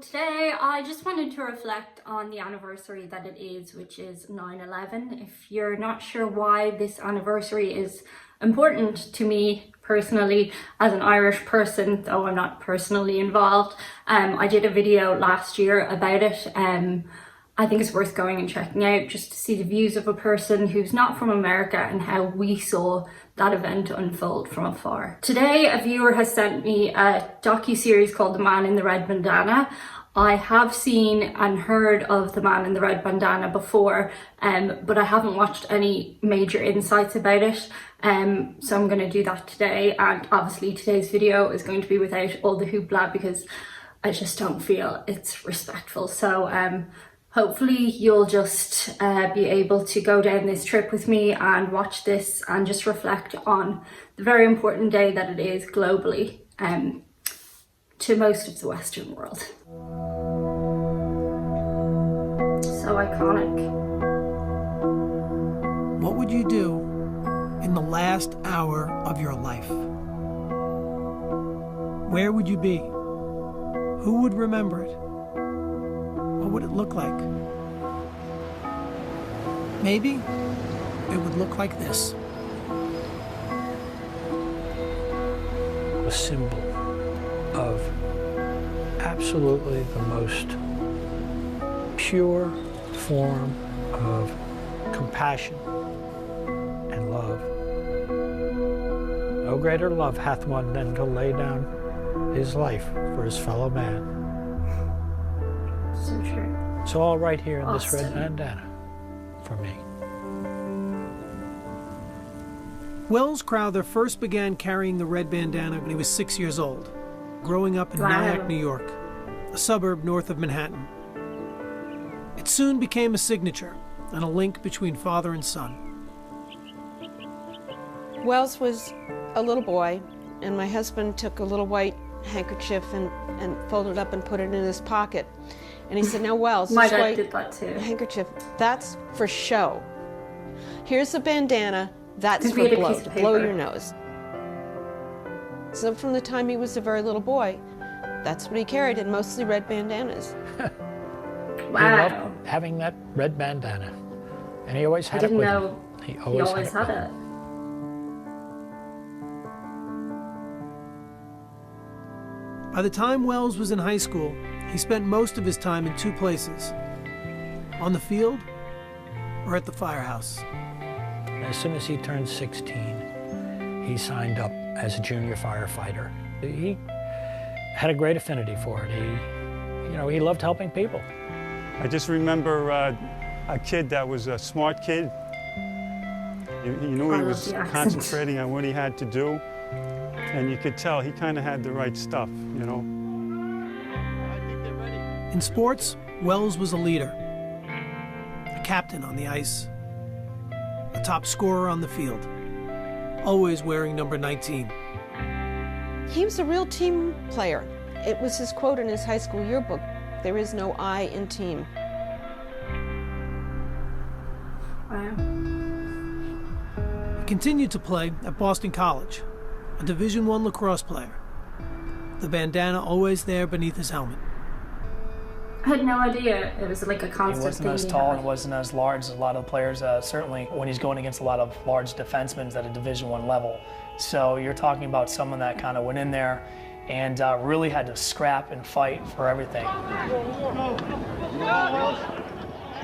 today I just wanted to reflect on the anniversary that it is, which is 9/11. If you're not sure why this anniversary is important to me personally as an Irish person, though I'm not personally involved, I did a video last year about it. I think it's worth going and checking out just to see the views of a person who's not from America and how we saw that event unfold from afar. Today, a viewer has sent me a docu-series called The Man in the Red Bandana. I have seen and heard of The Man in the Red Bandana before, but I haven't watched any major insights about it. So I'm going to do that today, and obviously today's video is going to be without all the hoopla because I just don't feel it's respectful. So hopefully you'll just be able to go down this trip with me and watch this and just reflect on the very important day that it is globally to most of the Western world. So iconic. What would you do in the last hour of your life? Where would you be? Who would remember it? What would it look like? Maybe it would look like this. A symbol of absolutely the most pure form of compassion and love. No greater love hath one than to lay down his life for his fellow man. So true. It's all right here in this red bandana for me. Wells Crowther first began carrying the red bandana when he was 6 years old, growing up in Nyack, New York, a suburb north of Manhattan. It soon became a signature and a link between father and son. Wells was a little boy, and my husband took a little white handkerchief and folded it up and put it in his pocket. And he said, "Now, Wells, My this dad white did that too. handkerchief, that's for show. Here's a bandana, that's Because for we had a blow, piece to of blow paper. your nose." So from the time he was a very little boy, that's what he carried, and mostly red bandanas. He Wow. loved having that red bandana. And he always I had it didn't with know him. He he always had with it. him. By the time Wells was in high school, he spent most of his time in two places: on the field or at the firehouse. As soon as he turned 16, he signed up as a junior firefighter. He had a great affinity for it. He loved helping people. I just remember a kid that was a smart kid. You knew he I love was the accent. concentrating on what he had to do, and you could tell he kind of had the right stuff, you know. In sports, Wells was a leader, a captain on the ice, a top scorer on the field, always wearing number 19. He was a real team player. It was his quote in his high school yearbook, "There is no I in team." Wow. He continued to play at Boston College, a Division I lacrosse player, the bandana always there beneath his helmet. I had no idea it was like a He constant wasn't thing. as he tall had. and wasn't as large as a lot of the players, certainly when he's going against a lot of large defensemen at a Division I level. So you're talking about someone that kind of went in there and really had to scrap and fight for everything.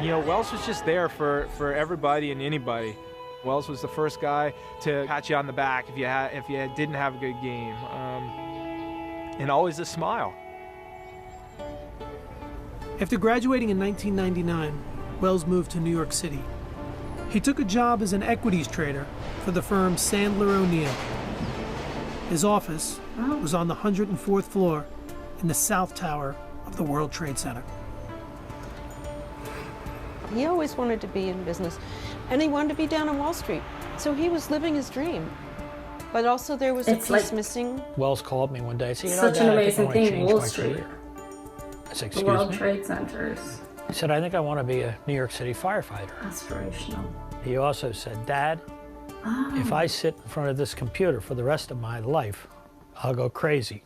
You know, Wells was just there for everybody and anybody. Wells was the first guy to pat you on the back if you didn't have a good game, and always a smile. After graduating in 1999, Wells moved to New York City. He took a job as an equities trader for the firm Sandler O'Neill. His office was on the 104th floor in the South Tower of the World Trade Center. He always wanted to be in business, and he wanted to be down on Wall Street. So he was living his dream. But also there was a It's piece like- missing. Wells called me one day and said, Such an Dad, I think I amazing want to thing, change Wall my Street. career." I said, The "Excuse World me?" Trade Centers. He said, "I think I want to be a New York City firefighter." Aspirational. He also said, "Dad, if I sit in front of this computer for the rest of my life, I'll go crazy."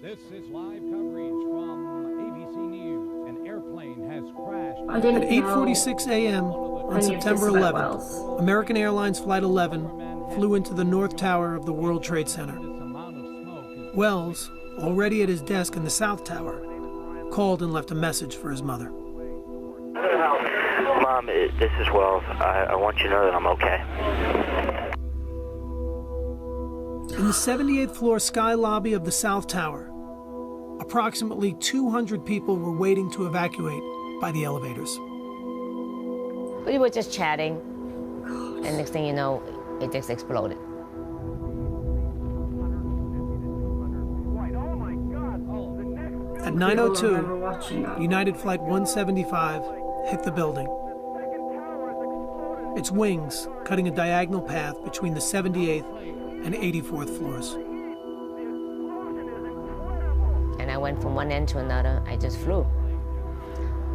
This is live coverage from ABC News. An airplane has crashed. I didn't At know 8:46 a.m. on any of September this about 11th, Wells. American Airlines Flight 11 flew into the North Tower of the World Trade Center. Wells, already at his desk in the South Tower, called and left a message for his mother. Mom, this is Wells. I want you to know that I'm okay. In the 78th floor sky lobby of the South Tower, approximately 200 people were waiting to evacuate by the elevators. We were just chatting, and next thing you know, it just exploded. At People remember 9:02, watching that. United Flight 175 hit the building. Its wings cutting a diagonal path between the 78th and 84th floors. And I went from one end to another. I just flew.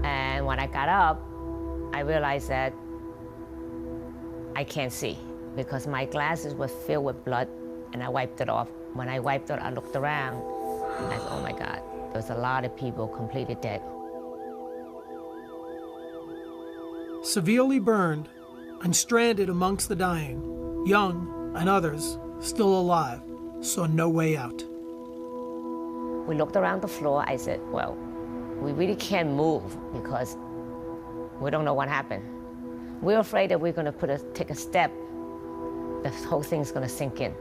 And when I got up, I realized that I can't see because my glasses were filled with blood, and I wiped it off. When I wiped it, I looked around. I said, oh my God, there's a lot of people completely dead. Severely burned and stranded amongst the dying, Young and others, still alive, saw no way out. We looked around the floor. I said, well, we really can't move because we don't know what happened. We're afraid that we're going to take a step, the whole thing's going to sink in.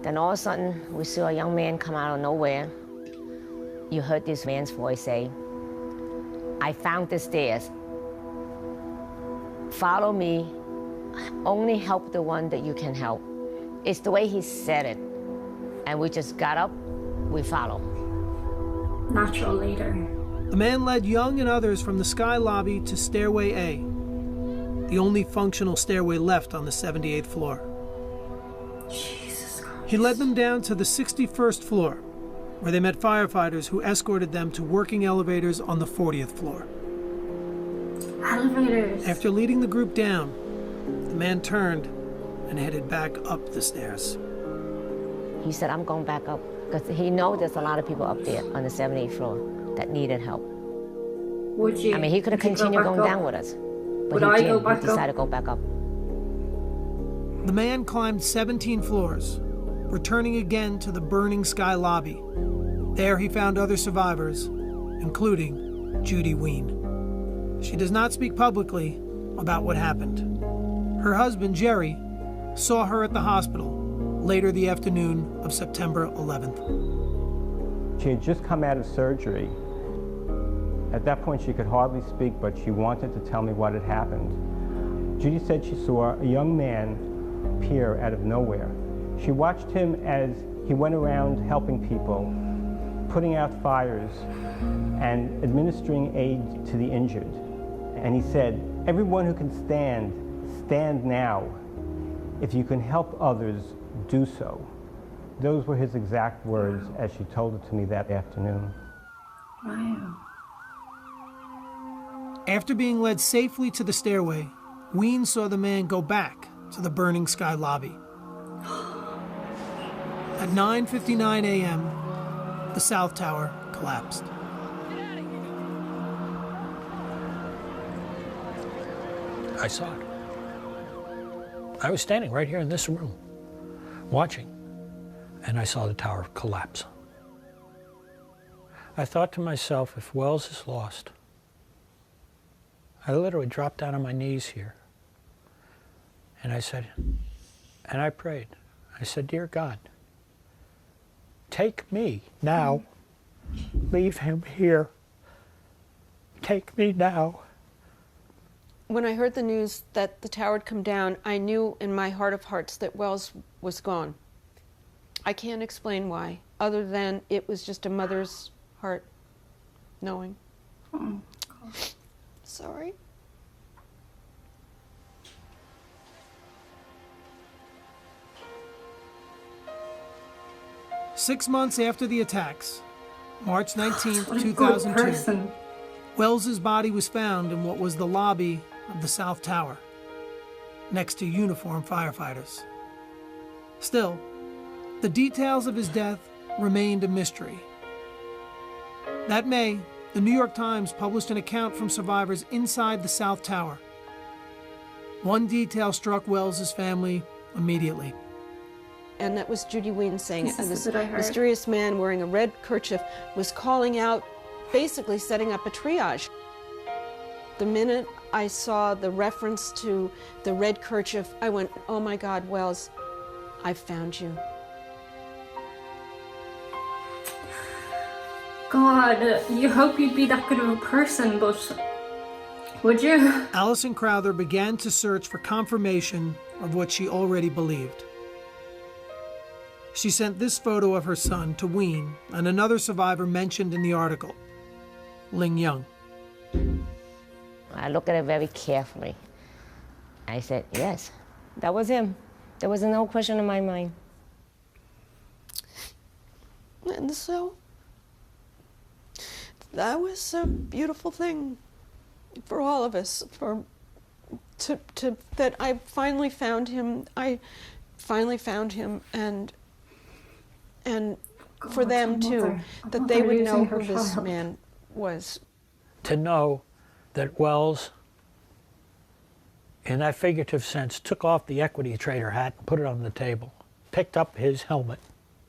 Then all of a sudden, we saw a young man come out of nowhere. You heard this man's voice say, I found the stairs. Follow me. Only help the one that you can help. It's the way he said it. And we just got up, we follow. Natural leader. The man led Young and others from the sky lobby to Stairway A, the only functional stairway left on the 78th floor. Jesus Christ. He led them down to the 61st floor, where they met firefighters who escorted them to working elevators on the 40th floor. Elevators. After leading the group down, the man turned and headed back up the stairs. He said, I'm going back up, because he knows there's a lot of people up there on the 78th floor that needed help. Would you? I mean, he could have would you go continued back going up? down with us. But Would he I didn't. go back He decided up? to go back up. The man climbed 17 floors, returning again to the burning sky lobby. There he found other survivors, including Judy Ween. She does not speak publicly about what happened. Her husband, Jerry, saw her at the hospital later the afternoon of September 11th. She had just come out of surgery. At that point, she could hardly speak, but she wanted to tell me what had happened. Judy said she saw a young man appear out of nowhere. She watched him as he went around helping people, putting out fires, and administering aid to the injured. And he said, everyone who can stand, stand now. If you can help others, do so. Those were his exact words as she told it to me that afternoon. Wow. After being led safely to the stairway, Ween saw the man go back to the burning sky lobby. At 9:59 a.m., the South Tower collapsed. I saw it. I was standing right here in this room, watching, and I saw the tower collapse. I thought to myself, if Wells is lost, I literally dropped down on my knees here. And I said, and I prayed. I said, dear God, take me now. Leave him here. Take me now. When I heard the news that the tower had come down, I knew in my heart of hearts that Wells was gone. I can't explain why, other than it was just a mother's heart knowing. Oh, Sorry. Six months after the attacks, March 19th, what a good 2002, person. Wells's body was found in what was the lobby of the South Tower, next to uniformed firefighters. Still, The details of his death remained a mystery. That May, the New York Times published an account from survivors inside the South Tower. One detail struck Wells's family immediately. And that was Judy Ween saying This is this what I heard. mysterious man wearing a red kerchief was calling out, basically setting up a triage. The minute I saw the reference to the red kerchief, I went, oh my God, Wells, I found you. God, you hope you'd be that good of a person, but would you? Alison Crowther began to search for confirmation of what she already believed. She sent this photo of her son to Ween and another survivor mentioned in the article, Ling Young. I looked at it very carefully. I said, yes, that was him. There was no question in my mind. And so, that was a beautiful thing for all of us, that I finally found him. I finally found him, and for them too, that they would know who this man was. To know that Wells, in that figurative sense, took off the equity trader hat and put it on the table, picked up his helmet,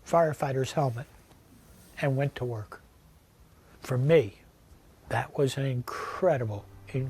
firefighter's helmet, and went to work. For me, that was an incredible